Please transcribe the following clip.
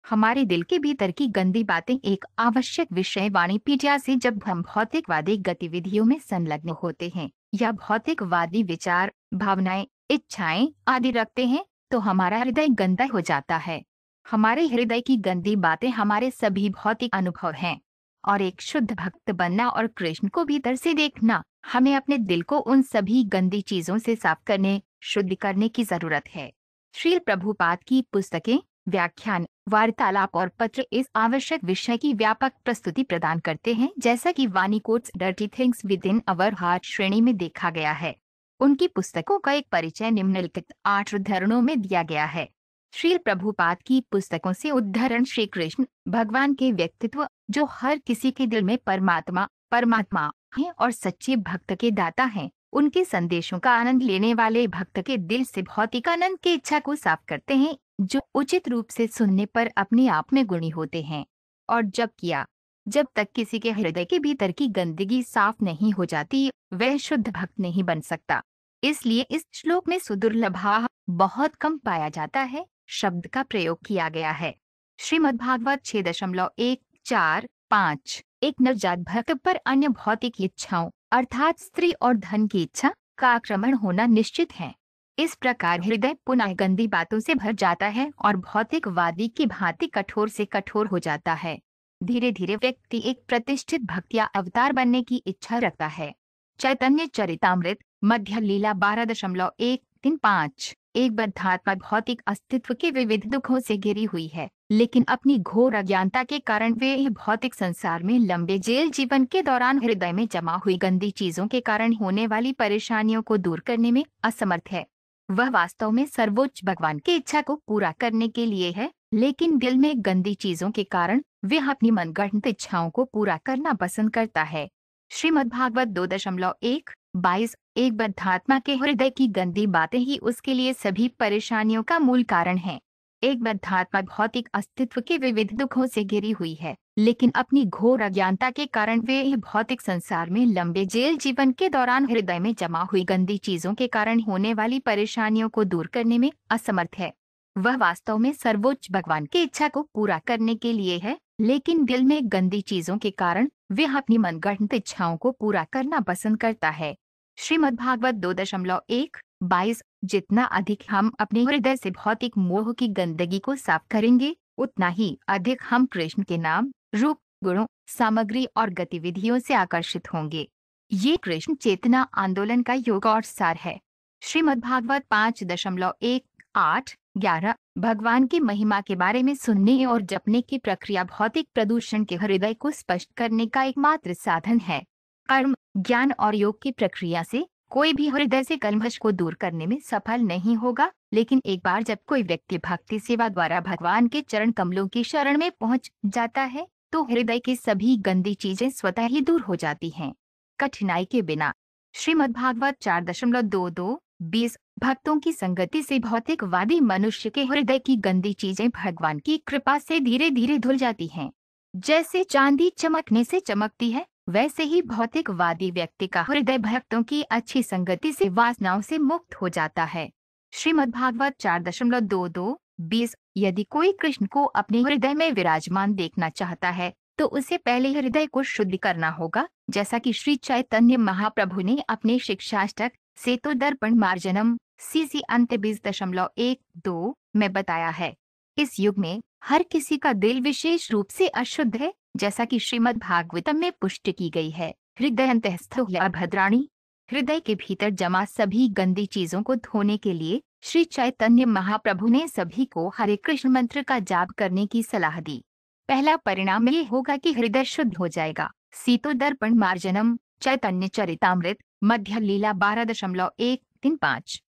हमारे दिल के भीतर की गंदी बातें एक आवश्यक विषय वाणिपीडिया से जब हम भौतिकवादी गतिविधियों में संलग्न होते हैं या भौतिकवादी विचार, भावनाएं, इच्छाएं आदि रखते हैं तो हमारा हृदय गंदा हो जाता है। हमारे हृदय की गंदी बातें हमारे सभी भौतिक अनुभव हैं। और एक शुद्ध भक्त बनना और कृष्ण को भीतर से देखना, हमें अपने दिल को उन सभी गंदी चीजों से साफ करने, शुद्ध करने की जरूरत है। श्री प्रभुपाद की पुस्तकें, व्याख्यान, वार्तालाप और पत्र इस आवश्यक विषय की व्यापक प्रस्तुति प्रदान करते हैं, जैसा कि वानी quotes dirty things with in our heart श्रेणी में देखा गया है। उनकी पुस्तकों का एक परिचय निम्नलिखित 8 उद्धरणों में दिया गया है। श्री प्रभुपाद की पुस्तकों से उद्धरण। श्री कृष्ण भगवान के व्यक्तित्व, जो हर किसी के दिल में परमात्मा परमात्मा है और सच्चे भक्त के दाता हैं, उनके संदेशों का आनंद लेने वाले भक्त के दिल से भौतिक आनंद की इच्छा को साफ करते हैं, जो उचित रूप से सुनने पर अपने आप में गुणी होते हैं। और जब तक किसी के हृदय के भीतर की गंदगी साफ नहीं हो जाती, वह शुद्ध भक्त नहीं बन सकता। इसलिए इस श्लोक में सुदुर्लभा, बहुत कम पाया जाता है, शब्द का प्रयोग किया गया है। श्रीमद्भागवत 6.145। एक नवजात भक्त पर अन्य भौतिक इच्छाओं अर्थात स्त्री और धन की इच्छा का आक्रमण होना निश्चित है। इस प्रकार हृदय पुनः गंदी बातों से भर जाता है और भौतिकवादी की भांति कठोर से कठोर हो जाता है। धीरे धीरे व्यक्ति एक प्रतिष्ठित भक्त या अवतार बनने की इच्छा रखता है। चैतन्य चरितामृत मध्य लीला 12.135। एक बद्धात्मा भौतिक अस्तित्व के विविध दुखों से घिरी हुई है, लेकिन अपनी घोर अज्ञानता के कारण वे यह भौतिक संसार में लंबे जेल जीवन के दौरान हृदय में जमा हुई गंदी चीजों के कारण होने वाली परेशानियों को दूर करने में असमर्थ है। वह वास्तव में सर्वोच्च भगवान की इच्छा को पूरा करने के लिए है, लेकिन दिल में गंदी चीजों के कारण वह अपनी मनगढ़ंत इच्छाओं को पूरा करना पसंद करता है। श्रीमद्भागवत 2.122। एक बद्धात्मा के हृदय की गंदी बातें ही उसके लिए सभी परेशानियों का मूल कारण है। एक बद्धात्मा भौतिक अस्तित्व के विविध दुखों से घिरी हुई है, लेकिन अपनी घोर अज्ञानता के कारण वे यह भौतिक संसार में लंबे जेल जीवन के दौरान हृदय में जमा हुई गंदी चीजों के कारण होने वाली परेशानियों को दूर करने में असमर्थ है। वह वास्तव में सर्वोच्च भगवान की इच्छा को पूरा करने के लिए है, लेकिन दिल में गंदी चीजों के कारण वह अपनी मनगढ़ंत इच्छाओं को पूरा करना पसंद करता है। श्रीमद्भागवत 2.122। जितना अधिक हम अपने हृदय से भौतिक मोह की गंदगी को साफ करेंगे, उतना ही अधिक हम कृष्ण के नाम, रूप, गुणों, सामग्री और गतिविधियों से आकर्षित होंगे। ये कृष्ण चेतना आंदोलन का योग और सार है। श्रीमद्भागवत 5.1.8-11। भगवान की महिमा के बारे में सुनने और जपने की प्रक्रिया भौतिक प्रदूषण के हृदय को स्पष्ट करने का एकमात्र साधन है। कर्म, ज्ञान और योग की प्रक्रिया से कोई भी हृदय से कलमश को दूर करने में सफल नहीं होगा, लेकिन एक बार जब कोई व्यक्ति भक्ति सेवा द्वारा भगवान के चरण कमलों की शरण में पहुंच जाता है, तो हृदय की सभी गंदी चीजें स्वतः ही दूर हो जाती हैं, कठिनाई के बिना। श्रीमद्भागवत 4.22-20। भक्तों की संगति से भौतिकवादी मनुष्य के हृदय की गंदी चीजें भगवान की कृपा से धीरे धीरे धुल जाती हैं। जैसे चांदी चमकने से चमकती है, वैसे ही भौतिकवादी व्यक्ति का हृदय भक्तों की अच्छी संगति से वासनाओं से मुक्त हो जाता है। श्रीमद्भागवत 4.22-20। यदि कोई कृष्ण को अपने हृदय में विराजमान देखना चाहता है, तो उसे पहले हृदय को शुद्ध करना होगा, जैसा कि श्री चैतन्य महाप्रभु ने अपने शिक्षाष्टक सेतु दर्पण मार्जनम CC अंत 20.12 में बताया है। इस युग में हर किसी का दिल विशेष रूप से अशुद्ध है, जैसा कि श्रीमद् भागवतम में पुष्टि की गई है। हृदय अंतःस्थ अभद्राणी। हृदय के भीतर जमा सभी गंदी चीजों को धोने के लिए श्री चैतन्य महाप्रभु ने सभी को हरे कृष्ण मंत्र का जाप करने की सलाह दी। पहला परिणाम ये होगा कि हृदय शुद्ध हो जाएगा। सीतो दर्पण मार्जनम, चैतन्य चरितामृत, मध्य लीला 12.135।